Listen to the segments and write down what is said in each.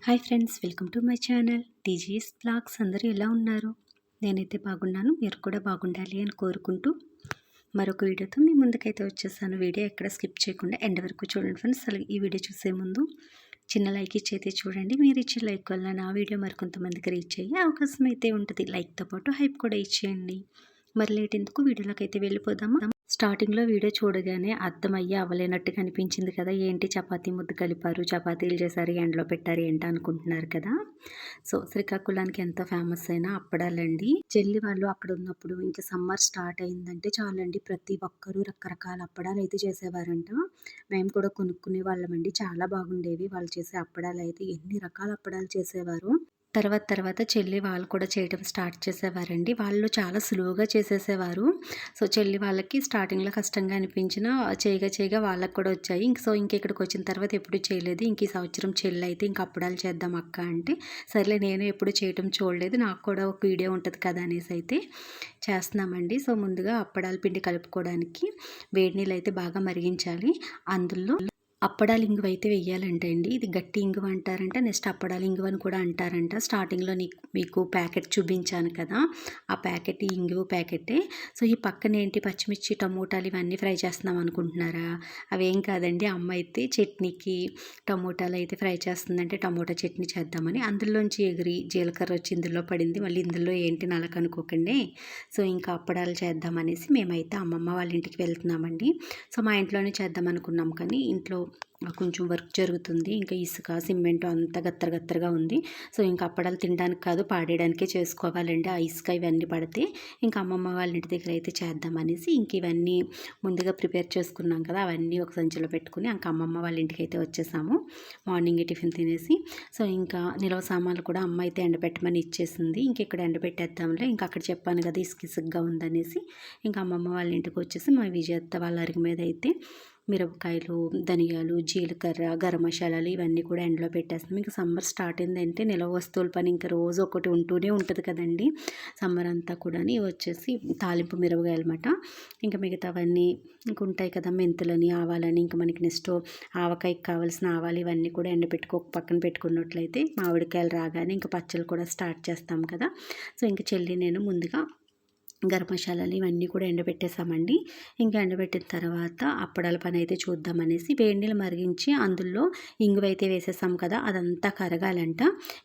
Hi friends, welcome to my channel TGS blogs. అందరూ ఎలా ఉన్నారు? నేనైతే బాగున్నాను. మీరు కూడా బాగుండాలి అని కోరుకుంటూ మరొక వీడియోతో మీ ముందుకైతే వచ్చేసాను. వీడియో ఎక్కడ స్కిప్ చేయకుండా ఎండ్ వరకు చూడండి ఫ్రెండ్స్. అలాగే ఈ వీడియో చూసే ముందు చిన్న లైక్ ఇచ్చి అయితే చూడండి. మీరు ఇచ్చే లైక్ వల్ల నా వీడియో మరికొంతమందికి రీచ్ అయ్యే అవకాశం అయితే ఉంటుంది. లైక్తో పాటు హైప్ కూడా ఇచ్చేయండి. మరి లేట్ ఎందుకు, వీడియోలోకి అయితే వెళ్ళిపోదామా? స్టార్టింగ్లో వీడియో చూడగానే అర్థమయ్యి అవ్వలేనట్టుగా అనిపించింది కదా. ఏంటి చపాతీ ముద్ద కలిపారు, చపాతీలు చేశారు, ఎండలో పెట్టారు ఏంటి అనుకుంటున్నారు కదా. సో శ్రీకాకుళానికి ఎంత ఫేమస్ అయినా అప్పడాలండి. చెల్లి వాళ్ళు అక్కడ ఉన్నప్పుడు ఇంకా సమ్మర్ స్టార్ట్ అయిందంటే చాలండి, ప్రతి ఒక్కరూ రకరకాల అప్పడాలు అయితే చేసేవారంట. మేము కూడా కొనుక్కునే వాళ్ళమండి. చాలా బాగుండేవి వాళ్ళు చేసే అప్పడాలు అయితే. ఎన్ని రకాల అప్పడాలు చేసేవారు. తర్వాత చెల్లి వాళ్ళు కూడా చేయటం స్టార్ట్ చేసేవారండి. వాళ్ళు చాలా సులువుగా చేసేసేవారు. సో చెల్లి వాళ్ళకి స్టార్టింగ్లో కష్టంగా అనిపించినా చేయగా వాళ్ళకి కూడా వచ్చాయి. ఇంక ఇక్కడికి వచ్చిన తర్వాత ఎప్పుడు చేయలేదు. ఇంక ఈ సంవత్సరం చెల్లి అయితే ఇంక అప్పడాలు చేద్దాం అక్క అంటే, సర్లే నేను ఎప్పుడు చేయటం చూడలేదు, నాకు కూడా ఒక వీడియో ఉంటుంది కదా అనేసి అయితే చేస్తున్నామండి. సో ముందుగా అప్పడాల పిండి కలుపుకోవడానికి వేడి నీళ్ళు అయితే బాగా మరిగించాలి. అందులో అప్పడాలు ఇంగువ అయితే వెయ్యాలంట అండి. ఇది గట్టి ఇంగువ అంటారంట. నెక్స్ట్ అప్పడాలు ఇంగువ అని కూడా అంటారంట. స్టార్టింగ్లో మీకు ప్యాకెట్ చూపించాను కదా, ఆ ప్యాకెట్ ఈ ఇంగువ ప్యాకెటే. సో ఈ పక్కన ఏంటి పచ్చిమిర్చి టమోటాలు ఇవన్నీ ఫ్రై చేస్తున్నాం అనుకుంటున్నారా? అవేం కాదండి, అమ్మ అయితే చట్నీకి టమోటాలు అయితే ఫ్రై చేస్తుందంటే టమోటా చట్నీ చేద్దామని. అందులోంచి ఎగిరి జీలకర్ర వచ్చి ఇందులో పడింది. మళ్ళీ ఇందులో ఏంటి నలకనుకోకండి. సో ఇంకా అప్పడాలు చేద్దామనేసి మేమైతే అమ్మమ్మ వాళ్ళ ఇంటికి వెళ్తున్నామండి. సో మా ఇంట్లోనే చేద్దాం అనుకున్నాం, కానీ ఇంట్లో కొంచెం వర్క్ జరుగుతుంది. ఇంకా ఇసుక సిమెంట్ అంతా గత్తరగా ఉంది. సో ఇంకా అప్పడాలు తినడానికి కాదు, పాడేయడానికే చేసుకోవాలండి. ఆ ఇసుక ఇవన్నీ పడితే ఇంకా అమ్మమ్మ వాళ్ళ ఇంటి దగ్గర అయితే చేద్దామనేసి ఇంక ఇవన్నీ ముందుగా ప్రిపేర్ చేసుకున్నాం కదా, అవన్నీ ఒక సంచిలో పెట్టుకుని ఇంకా అమ్మమ్మ వాళ్ళ ఇంటికి అయితే వచ్చేసాము. మార్నింగ్ టిఫిన్ తినేసి. సో ఇంకా నిల్వ సామాన్లు కూడా అమ్మ అయితే ఎండబెట్టమని ఇచ్చేసింది. ఇంక ఇక్కడ ఎండబెట్టేద్దాంలే, ఇంకా అక్కడ చెప్పాను కదా ఇసుకగా ఉందనేసి ఇంకా అమ్మమ్మ వాళ్ళ ఇంటికి వచ్చేసి మా విజయత్త వాళ్ళ అరుగు మీద అయితే మిరపకాయలు, ధనియాలు, జీలకర్ర, గరం మసాలాలు ఇవన్నీ కూడా ఎండలో పెట్టేస్తాం. ఇంకా సమ్మర్ స్టార్ట్ అయిందంటే నిల్వ వస్తువుల పని ఇంకా రోజు ఒకటి ఉంటూనే ఉంటుంది కదండి సమ్మర్ అంతా కూడా. వచ్చేసి తాలింపు మిరపకాయలు అన్నమాట. ఇంకా మిగతావన్నీ ఇంక ఉంటాయి కదా, మెంతులని, ఆవాలని, ఇంకా మనకి నెక్స్ట్ ఆవకాయకి కావాల్సిన ఆవాలు ఇవన్నీ కూడా పక్కన పెట్టుకున్నట్లయితే మామిడికాయలు రాగానే ఇంకా పచ్చళ్ళు కూడా స్టార్ట్ చేస్తాం కదా. సో ఇంకా చెల్లి నేను ముందుగా గరం మసాలాలు ఇవన్నీ కూడా ఎండబెట్టేసామండి. ఇంకా ఎండబెట్టిన తర్వాత అప్పడాల పని అయితే చూద్దామనేసి వేడి నీళ్ళు మరిగించి అందులో ఇంగువ అయితే వేసేసాం కదా, అదంతా కరగాలంట.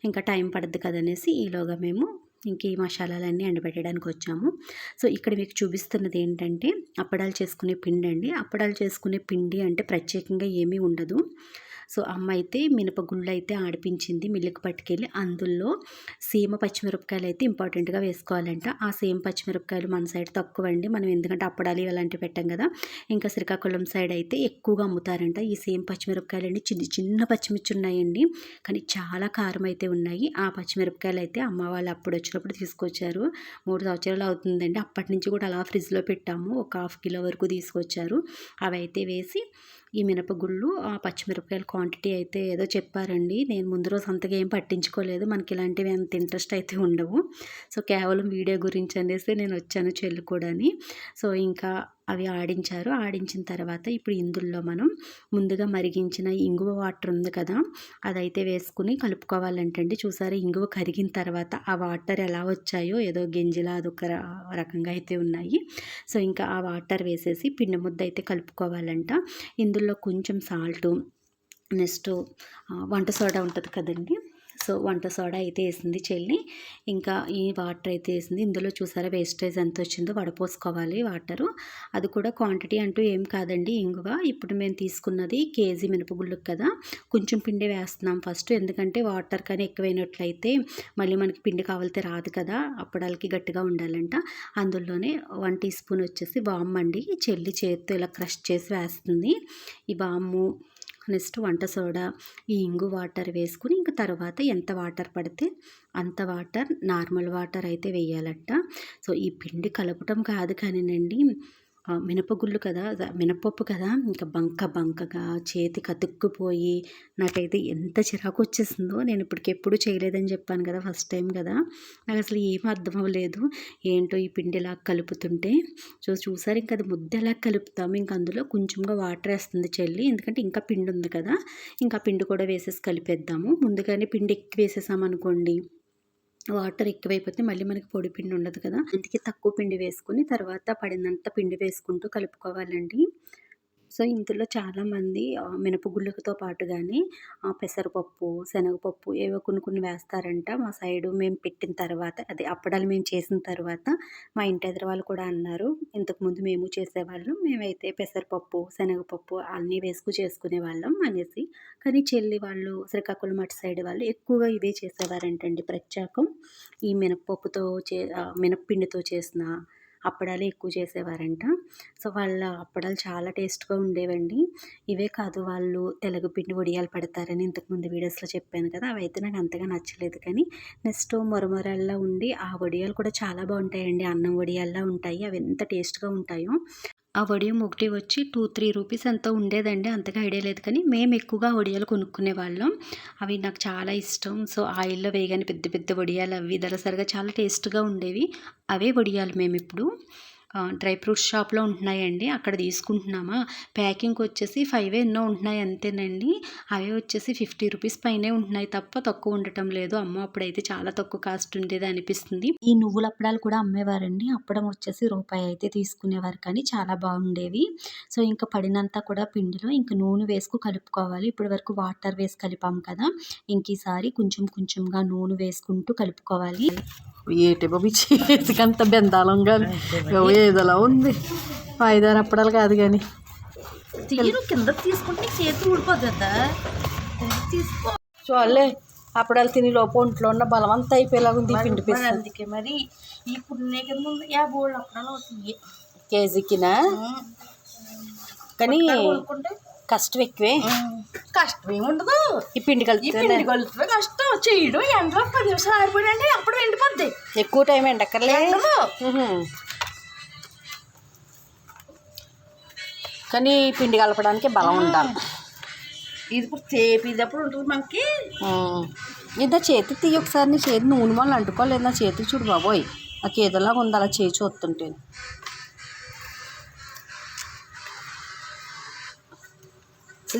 ఇంకా టైం పడుద్ది కదనేసి ఈలోగా మేము ఇంక ఈ మసాలాలన్నీ ఎండబెట్టడానికి వచ్చాము. సో ఇక్కడ మీకు చూపిస్తున్నది ఏంటంటే అప్పడాలు చేసుకునే పిండి అండి. అప్పడాలు చేసుకునే పిండి అంటే ప్రత్యేకంగా ఏమీ ఉండదు. సో అమ్మ అయితే మినపగుళ్ళు అయితే ఆడిపించింది మిల్లుకి పట్టుకెళ్ళి. అందులో సీమ పచ్చిమిరపకాయలు అయితే ఇంపార్టెంట్గా వేసుకోవాలంట. ఆ సేమ పచ్చిమిరపకాయలు మన సైడ్ తక్కువ అండి, మనం ఎందుకంటే అప్పడాలు అలాంటివి పెట్టాం కదా. ఇంకా శ్రీకాకుళం సైడ్ అయితే ఎక్కువగా అమ్ముతారంట ఈ సేమ పచ్చిమిరపకాయలు అండి. చిన్న పచ్చిమిర్చి ఉన్నాయండి, కానీ చాలా కారం అయితే ఉన్నాయి. ఆ పచ్చిమిరపకాయలు అయితే అమ్మ వాళ్ళు అప్పుడు వచ్చినప్పుడు తీసుకొచ్చారు. 3 సంవత్సరాలు అవుతుందండి. అప్పటి నుంచి కూడా అలా ఫ్రిడ్జ్లో పెట్టాము. ఒక 1/2 కిలో వరకు తీసుకొచ్చారు. అవి అయితే వేసి ఈ మినపగుళ్ళు ఆ పచ్చిమిరపకాయల క్వాంటిటీ అయితే ఏదో చెప్పారండి. నేను ముందు రోజు అంతగా ఏం పట్టించుకోలేదు, మనకి ఇలాంటివి అంత ఇంట్రెస్ట్ అయితే ఉండవు. సో కేవలం వీడియో గురించి అనేసి నేను వచ్చాను చెల్లి కూడాని. సో ఇంకా అవి ఆడించారు. ఆడించిన తర్వాత ఇప్పుడు ఇందులో మనం ముందుగా మరిగించిన ఇంగువ వాటర్ ఉంది కదా, అదైతే వేసుకుని కలుపుకోవాలంటండి. చూసారా ఇంగువ కరిగిన తర్వాత ఆ వాటర్ ఎలా వచ్చాయో, ఏదో గింజలా అదొక రకంగా అయితే ఉన్నాయి. సో ఇంకా ఆ వాటర్ వేసేసి పిండి ముద్ద అయితే కలుపుకోవాలంట. ఇందులో కొంచెం సాల్టు, నెక్స్ట్ వంట సోడా ఉంటుంది కదండి, సో వంట సోడా అయితే వేసింది చెల్లి. ఇంకా ఈ వాటర్ అయితే వేసింది. ఇందులో చూసారా వేస్టేజ్ ఎంత వచ్చిందో వడపోసుకోవాలి వాటరు. అది కూడా క్వాంటిటీ అంటూ ఏం కాదండి. ఇంగువ ఇప్పుడు మేము తీసుకున్నది కేజీ మినపగుళ్ళకి కదా, కొంచెం పిండి వేస్తున్నాం ఫస్ట్. ఎందుకంటే వాటర్ కానీ ఎక్కువైనట్లయితే మళ్ళీ మనకి పిండి కావాలితే రాదు కదా, అప్పడాలకి గట్టిగా ఉండాలంట. అందులోనే 1 టీ స్పూన్ వచ్చేసి వాము అండి. చెల్లి చేతితో ఇలా క్రష్ చేసి వేస్తుంది ఈ వాము. నెక్స్ట్ వంట సోడా, ఈ ఇంగు వాటర్ వేసుకుని ఇంకా తర్వాత ఎంత వాటర్ పడితే అంత వాటర్, నార్మల్ వాటర్ అయితే వేయాలంట. సో ఈ పిండి కలపటం కాదు కానివ్వండి, మినపగుళ్ళు కదా, మినపప్పు కదా, ఇంకా బంకగా చేతికి అతుక్కుపోయి నాకైతే ఎంత చిరాకు వచ్చేసిందో. నేను ఇప్పటికెప్పుడు చేయలేదని చెప్పాను కదా, ఫస్ట్ టైం కదా. నాకు అసలు ఏమీ అర్థం అవ్వలేదు. ఏంటో ఈ పిండి ఇలా కలుపుతుంటే చూసారు, ఇంకా అది ముద్ద ఎలా కలుపుతాము. ఇంక అందులో కొంచెంగా వాటర్ వేస్తుంది చెల్లి, ఎందుకంటే ఇంకా పిండి ఉంది కదా. ఇంకా పిండి కూడా వేసేసి కలిపేద్దాము. ముందుగానే పిండి ఎక్కువ వేసేసామనుకోండి, వాటర్ ఎక్కువైపోతే మళ్ళీ మనకి పొడి పిండి ఉండదు కదా. అందుకే తక్కువ పిండి వేసుకుని తర్వాత పడినంత పిండి వేసుకుంటూ కలుపుకోవాలండి. సో ఇందులో చాలామంది మినపగుళ్ళతో పాటుగానే పెసరపప్పు, శనగపప్పు ఏవో కొన్ని వేస్తారంట. మా సైడు మేము పెట్టిన తర్వాత, అదే అప్పడాలు మేము చేసిన తర్వాత మా ఇంటి ఎదురు వాళ్ళు కూడా అన్నారు, ఇంతకుముందు మేము చేసేవాళ్ళం, మేమైతే పెసరపప్పు, శనగపప్పు అన్నీ చేసుకునేవాళ్ళం అనేసి. కానీ చెల్లి వాళ్ళు శ్రీకాకుళం అటు సైడ్ వాళ్ళు ఎక్కువగా ఇవే చేసేవారంటండి. ప్రత్యేకం ఈ మినపప్పుతో మినప్పిండితో చేసిన అప్పడాలు ఎక్కువ చేసేవారంట. సో వాళ్ళ అప్పడాలు చాలా టేస్ట్గా ఉండేవండి. ఇవే కాదు, వాళ్ళు తెలగపిండి వడియాలు పెడతారని ఇంతకుముందు వీడియోస్లో చెప్పాను కదా, అవి అయితే నాకు అంతగా నచ్చలేదు. కానీ నెక్స్ట్ మొరమొరల్లా ఉండి ఆ వడియాలు కూడా చాలా బాగుంటాయండి. అన్నం వడియాల్లా ఉంటాయి, అవి ఎంత టేస్ట్గా ఉంటాయో. ఆ వడియం ఒకటి వచ్చి 2-3 రూపీస్ ఎంతో ఉండేదండి, అంతగా ఐడియా లేదు. కానీ మేము ఎక్కువగా వడియాలు కొనుక్కునే వాళ్ళం. అవి నాకు చాలా ఇష్టం. సో ఆయిల్లో వేయగానే పెద్ద పెద్ద వడియాలు అవి దరసరిగా చాలా టేస్ట్గా ఉండేవి. అవే వడియాలు మేము ఇప్పుడు డ్రై ఫ్రూట్స్ షాప్లో ఉంటున్నాయండి, అక్కడ తీసుకుంటున్నామా. ప్యాకింగ్ వచ్చేసి 5 ఎన్నో ఉంటున్నాయి అంతేనండి. అవి వచ్చేసి 50 రూపీస్ పైనే ఉంటున్నాయి తప్ప తక్కువ ఉండటం లేదు. అమ్మో అప్పుడైతే చాలా తక్కువ కాస్ట్ ఉండేది అనిపిస్తుంది. ఈ నువ్వుల అప్పడాలు కూడా అమ్మేవారండి. అప్పడం వచ్చేసి రూపాయి అయితే తీసుకునేవారు, కానీ చాలా బాగుండేవి. సో ఇంకా పడినంత కూడా పిండిలో ఇంకా నూనె వేసుకు కలుపుకోవాలి. ఇప్పటి వరకు వాటర్ వేసి కలిపాము కదా, ఇంక ఈసారి కొంచెంగా నూనె వేసుకుంటూ కలుపుకోవాలి. ఏటి బాబు చేతికి అంత బెందాలం కానీ ఏదోలా ఉంది. 5-6 అప్పడాలు కాదు కానీ కింద తీసుకుంటే చేతి ఊడిపోతుందా, తీసుకో. చూడలే అప్పడాలు తిని లోపు ఒంట్లో ఉన్న బలం అంతా అయిపోయేలాగా ఉంది పిండి పీస్. అందుకే మరి ఈ పుణ్య కింద 50 అప్పడాలు అవుతుంది కేజీకినా. కానీ కష్టం ఎక్కువే. కష్టం ఏముండదు, ఈ పిండి కలిపి కష్టం చేయడం. ఎండలో 10 నిమిషాలు ఆరిపోయాడంటే అప్పుడు ఎండిపోద్ది. ఎక్కువ టైం ఎండక్కర్లేదు. కానీ పిండి కలపడానికి బలం ఉండాలి. ఇది ఇప్పుడు చేపినప్పుడు ఉంటుంది మనకి. ఇంత చేతి తీయ ఒకసారి, నీ చేతి నూనె వాళ్ళు అంటుకోలేదు నా చేతికి. చూడు బాబోయ్, నాకు ఏదోలాగా ఉంది అలా చేయి చూస్తుంటే.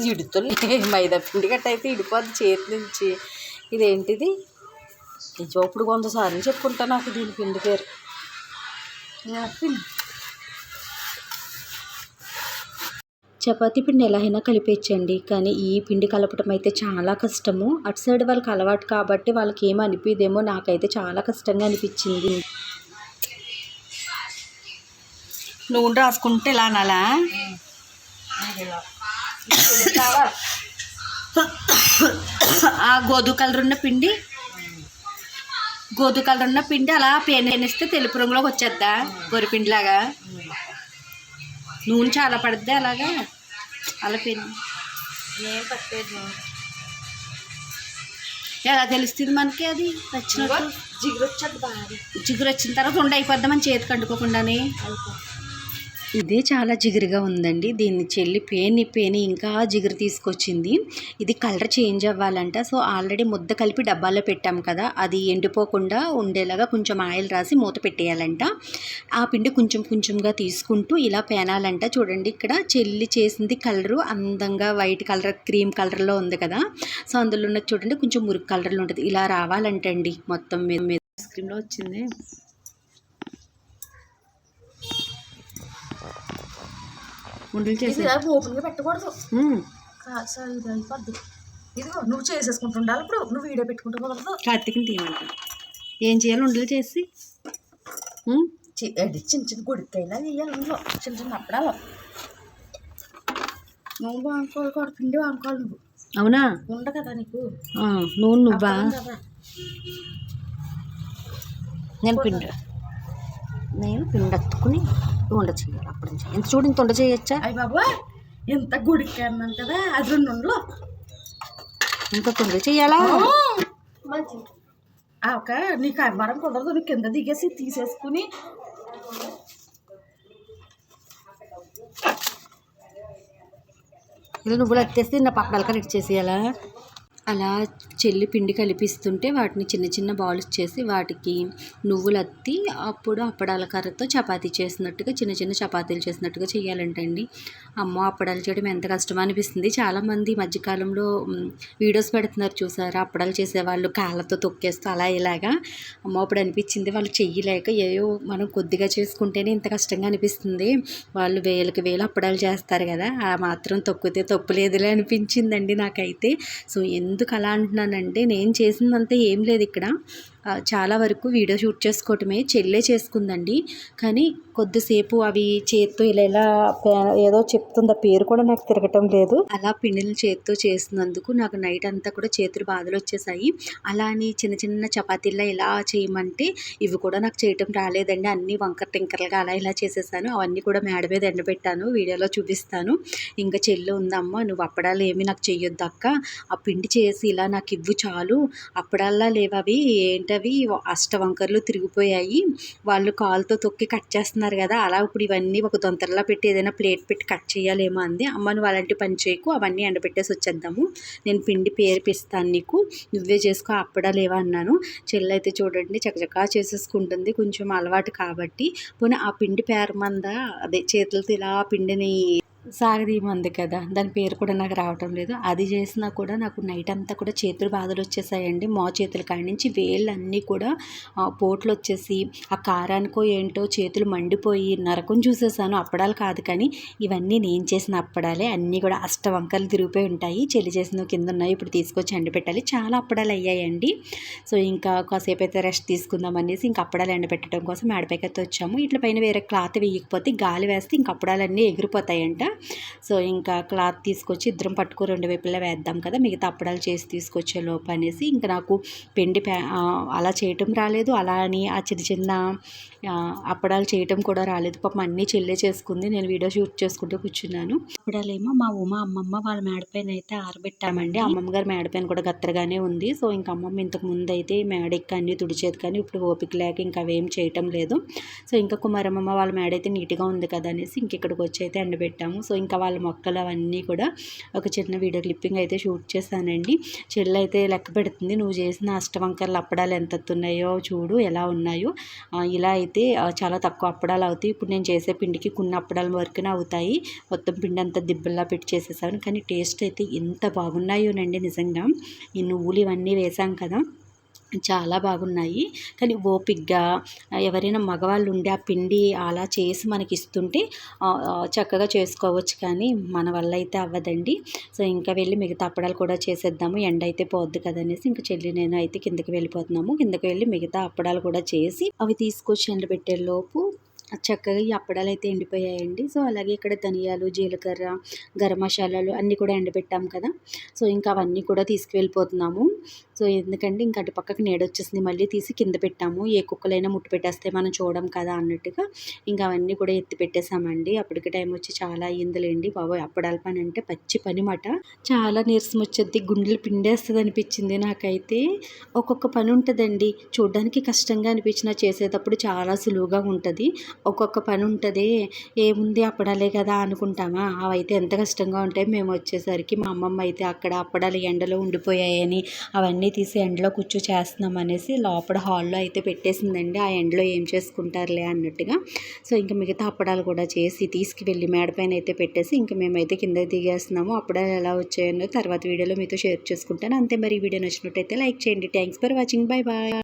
ఇడుతుంది మైదా పిండి గట్ట అయితే ఇడిపోద్ది చేతి నుంచి. ఇదేంటిది ఇప్పుడు కొంతసార్లు చెప్పుకుంటా నాకు దీని పిండి పేరు. చపాతీ పిండి ఎలా అయినా కలిపేయచ్చండి, కానీ ఈ పిండి కలపడం అయితే చాలా కష్టము. అటు సైడ్ వాళ్ళకి అలవాటు కాబట్టి వాళ్ళకి ఏమీ అనిపిదేమో, నాకైతే చాలా కష్టంగా అనిపించింది. నూనె రాసుకుంటే ఇలా అనాలా? ఆ గోధుమ కలర్ ఉన్న పిండి అలా పేనిస్తే తెలుపు రంగులోకి వచ్చేద్దా గొరిపిండిలాగా? నూనె చాలా పడుద్ది అలాగా, అలా పెని ఎలా తెలుస్తుంది మనకి అది వచ్చినట్టు? జిగురు వచ్చిన తర్వాత ఉండ అయిపోద్దాం మన చేతికి అంటుకోకుండానే. ఇదే చాలా జిగురుగా ఉందండి. దీన్ని చెల్లి పేని ఇంకా జిగురు తీసుకొచ్చింది. ఇది కలర్ చేంజ్ అవ్వాలంట. సో ఆల్రెడీ ముద్ద కలిపి డబ్బాలో పెట్టాం కదా, అది ఎండిపోకుండా ఉండేలాగా కొంచెం ఆయిల్ రాసి మూత పెట్టేయాలంట. ఆ పిండి కొంచెంగా తీసుకుంటూ ఇలా పేనాలంట. చూడండి ఇక్కడ చెల్లి చేసింది కలరు అందంగా వైట్ కలర్, క్రీమ్ కలర్లో ఉంది కదా. సో అందులో ఉన్నది చూడండి కొంచెం మురుగు కలర్లో ఉంటుంది. ఇలా రావాలంటండి మొత్తం మీద. ఐస్ క్రీమ్లో వచ్చింది. ఉండలు చేసి ఓపెన్గా పెట్టకూడదు. ఇది అయిపోద్ది. ఇదిగో నువ్వు చేసేసుకుంటుండాలి. ఇప్పుడు నువ్వు వీడియో పెట్టుకుంటూ కుదరదు. కార్తీక్ని తీయమంట. ఏం చేయాలి? ఉండలు చేసి చిన్న గుడికైనా వేయాలి. అందులో చిన్న అప్పడాలు నువ్వు వాడుకోవాలి కూడా, పిండి వాడుకోవాలి. నువ్వు అవునా? ఉండ కదా నీకు నువ్వా? నేను పిండి అత్తుకుని ఉండ చేయాలి. అప్పుడు ఎంత చూడు, ఇంత ఉండ చేయొచ్చా? అయ్యి బాబా, ఎంత గుడికి అన్నాను కదా, అది 2 ఉండలు ఇంకా తొందర చెయ్యాలా? ఒక నీకు అవ్వరం కుదరదు. నువ్వు కింద దిగేసి తీసేసుకుని ఇలా నువ్వులు అత్తేస్తే నా పక్కన కలెక్ట్ చేసేయాలా? అలా చెల్లి పిండి కలిపిస్తుంటే వాటిని చిన్న చిన్న బాల్స్ చేసి వాటికి నువ్వులు అత్తి అప్పుడు అప్పడాల కర్రతో చపాతీ చేసినట్టుగా చిన్న చిన్న చపాతీలు చేసినట్టుగా చేయాలంటండి. అమ్మో, అప్పడాలు చేయడం ఎంత కష్టమో అనిపిస్తుంది. చాలామంది మధ్యకాలంలో వీడియోస్ పెడుతున్నారు చూసారా, అప్పడాలు చేసేవాళ్ళు కాళ్ళతో తొక్కేస్తూ అలా ఇలాగా. అమ్మో, అప్పుడు అనిపించింది వాళ్ళు చెయ్యలేక ఏయో మనం కొద్దిగా చేసుకుంటేనే ఇంత కష్టంగా అనిపిస్తుంది, వాళ్ళు వేలకు వేలు అప్పడాలు చేస్తారు కదా, ఆ మాత్రం తొక్కితే తప్పులేదులే అనిపించిందండి నాకైతే. సో ఎందుకు అలా అంటున్నానంటే నేను చేసిందంతా ఏం లేదు ఇక్కడ. చాలా వరకు వీడియో షూట్ చేసుకోవటమే చెల్లే చేసుకుందండి. కానీ కొద్దిసేపు అవి చేత్తో ఇలా ఇలా ఏదో చెప్తుంది, ఆ పేరు కూడా నాకు తిరగటం లేదు. అలా పిండిని చేత్తో చేసినందుకు నాకు నైట్ అంతా కూడా చేతులు బాధలు వచ్చేసాయి. అలా అని చిన్న చిన్న చపాతీలా ఇలా చేయమంటే ఇవి కూడా నాకు చేయటం రాలేదండి. అన్నీ వంకర టింకరలుగా అలా ఇలా చేసేసాను. అవన్నీ కూడా మేడ మీద ఎండబెట్టాను, వీడియోలో చూపిస్తాను. ఇంకా చెల్లి ఉందమ్మ, నువ్వు అప్పడాలు ఏమి నాకు చెయ్యొద్దు అక్క, ఆ పిండి చేసి ఇలా నాకు ఇవ్వు చాలు, అప్పడాల్లా లేవవి ఏంటవి అష్టవంకర్లు తిరిగిపోయాయి, వాళ్ళు కాలుతో తొక్కి కట్ చేస్తున్నారు కదా, అలా ఇప్పుడు ఇవన్నీ ఒక దొంతరలా పెట్టి ఏదైనా ప్లేట్ పెట్టి కట్ చేయాలేమో అంది. అమ్మ నువ్వు అలాంటి పని చేయకు, అవన్నీ ఎండబెట్టేసి వచ్చేద్దాము, నేను పిండి పేరిపిస్తాను నీకు, నువ్వే చేసుకో అప్పడాలేవా అన్నాను. చెల్లి అయితే చూడండి చకచకా చేసేసుకుంటుంది, కొంచెం అలవాటు కాబట్టి. పోనీ ఆ పిండి పేరమందా, అదే చేతులతో ఇలా పిండిని సాగదీయమంది కదా, దాని పేరు కూడా నాకు రావటం లేదు. అది చేసినా కూడా నాకు నైట్ అంతా కూడా చేతులు బాధలు వచ్చేసాయండి. చేతుల కాడి నుంచి వేళ్ళన్నీ కూడా పోట్లు వచ్చేసి ఆ కారానికో ఏంటో చేతులు మండిపోయి నరకం చూసేసాను. అప్పడాలు కాదు కానీ ఇవన్నీ నేను చేసిన అప్పడాలే, అన్నీ కూడా అష్టవంకర్లు తిరిగిపోయి ఉంటాయి. చెల్లి చేసిన కింద ఉన్నాయి, ఇప్పుడు తీసుకొచ్చి ఎండబెట్టాలి. చాలా అప్పడాలు అయ్యాయండి. సో ఇంకా కాసేపు అయితే రెస్ట్ తీసుకుందాం అనేసి ఇంకా అప్పడాలు ఎండబెట్టడం కోసం మేడపైకి అయితే వచ్చాము. ఇట్ల పైన వేరే క్లాత్ వేయకపోతే గాలి వేస్తే ఇంక అప్పడాలన్నీ ఎగిరిపోతాయంట. సో ఇంకా క్లాత్ తీసుకొచ్చి ఇద్దరం పట్టుకో రెండు వైపులా వేద్దాం కదా, మిగతా అప్పడాలు చేసి తీసుకొచ్చే లోపు అనేసి ఇంకా నాకు పిండి అలా చేయటం రాలేదు. అలా అని ఆ చిన్న చిన్న అప్పడాలు చేయటం కూడా రాలేదు. పాపం అన్నీ చెల్లె చేసుకుంది, నేను వీడియో షూట్ చేసుకుంటూ కూర్చున్నాను. అప్పడాలేమో మా అమ్మమ్మ వాళ్ళ మేడపైన అయితే ఆరబెట్టామండి. అమ్మమ్మ గారు మేడపైన కూడా గత్తరగానే ఉంది. సో ఇంకా అమ్మమ్మ ఇంతకు ముందు అయితే మేడెక్కి అన్నీ తుడిచేది, కానీ ఇప్పుడు ఓపిక లేక ఇంకా అవేం చేయటం లేదు. సో ఇంకా కుమారమ్మ వాళ్ళ మేడ అయితే నీట్గా ఉంది కదా అనేసి ఇంక ఇక్కడికి వచ్చి అయితే ఎండబెట్టాము. సో ఇంకా వాళ్ళ మొక్కలు అవన్నీ కూడా ఒక చిన్న వీడియో క్లిప్పింగ్ అయితే షూట్ చేశానండి. చెల్లి అయితే లెక్క పెడుతుంది, నువ్వు చేసిన అష్టవంకర్లు అప్పడాలు ఎంత ఉన్నాయో చూడు ఎలా ఉన్నాయో, ఇలా అయితే చాలా తక్కువ అప్పడాలు అవుతాయి, ఇప్పుడు నేను చేసే పిండికి కొన్ని అప్పడాల వరకునే అవుతాయి, మొత్తం పిండి అంతా దిబ్బల్లా పెట్టి చేసేసాను. కానీ టేస్ట్ అయితే ఎంత బాగున్నాయోనండి నిజంగా. ఈ నువ్వులు ఇవన్నీ వేసాం కదా, చాలా బాగున్నాయి. కానీ ఓపిక్గా ఎవరైనా మగవాళ్ళు ఉండి ఆ పిండి అలా చేసి మనకి ఇస్తుంటే చక్కగా చేసుకోవచ్చు, కానీ మన వల్ల అయితే అవ్వదండి. సో ఇంకా వెళ్ళి మిగతా అప్పడాలు కూడా చేసేద్దాము, ఎండ అయితే పోద్ది కదనేసి ఇంకా చెల్లి నేను అయితే కిందకి వెళ్ళిపోతున్నాము. కిందకి వెళ్ళి మిగతా అప్పడాలు కూడా చేసి అవి తీసుకొచ్చి ఎండబెట్టే లోపు చక్కగా ఈ అప్పడాలు అయితే ఎండిపోయాయండి. సో అలాగే ఇక్కడ ధనియాలు, జీలకర్ర, గరం మసాలాలు అన్నీ కూడా ఎండబెట్టాం కదా, సో ఇంకా అవన్నీ కూడా తీసుకువెళ్ళిపోతున్నాము. సో ఎందుకంటే ఇంకా అటు పక్కకి నీడొచ్చేసింది, మళ్ళీ తీసి కింద పెట్టాము, ఏ కుక్కలైనా ముట్టు పెట్టేస్తే మనం చూడం కదా అన్నట్టుగా ఇంకా అవన్నీ కూడా ఎత్తి పెట్టేశామండి. అప్పటికి టైం వచ్చి చాలా అయ్యిందిలేండి బాబోయ్. అప్పడాల పని అంటే పచ్చి పని మాట, చాలా నీరసం వచ్చేది, గుండెలు పిండేస్తుంది అనిపించింది నాకైతే. ఒక్కొక్క పని ఉంటుందండి, చూడడానికి కష్టంగా అనిపించినా చేసేటప్పుడు చాలా సులువుగా ఉంటుంది. ఒక్కొక్క పని ఉంటుంది, ఏముంది అప్పడాలే కదా అనుకుంటామా, అవైతే ఎంత కష్టంగా ఉంటాయి. మేము వచ్చేసరికి మా అమ్మమ్మ అయితే అక్కడ అప్పడాలు ఎండలో ఉండిపోయాయని అవన్నీ తీసి ఎండలో కూర్చో చేస్తున్నాం అనేసి లోపల హాల్లో అయితే పెట్టేసిందండి. ఆ ఎండలో ఏం చేసుకుంటారులే అన్నట్టుగా. సో ఇంకా మిగతా అప్పడాలు కూడా చేసి తీసుకువెళ్ళి మేడపైన అయితే పెట్టేసి ఇంకా మేమైతే కింద దిగేస్తున్నాము. అప్పడాలు ఎలా వచ్చాయో తర్వాత వీడియోలో మీతో షేర్ చేసుకుంటాను. అంతే, మరి ఈ వీడియో నచ్చినట్టయితే లైక్ చేయండి. Thanks for watching, bye bye.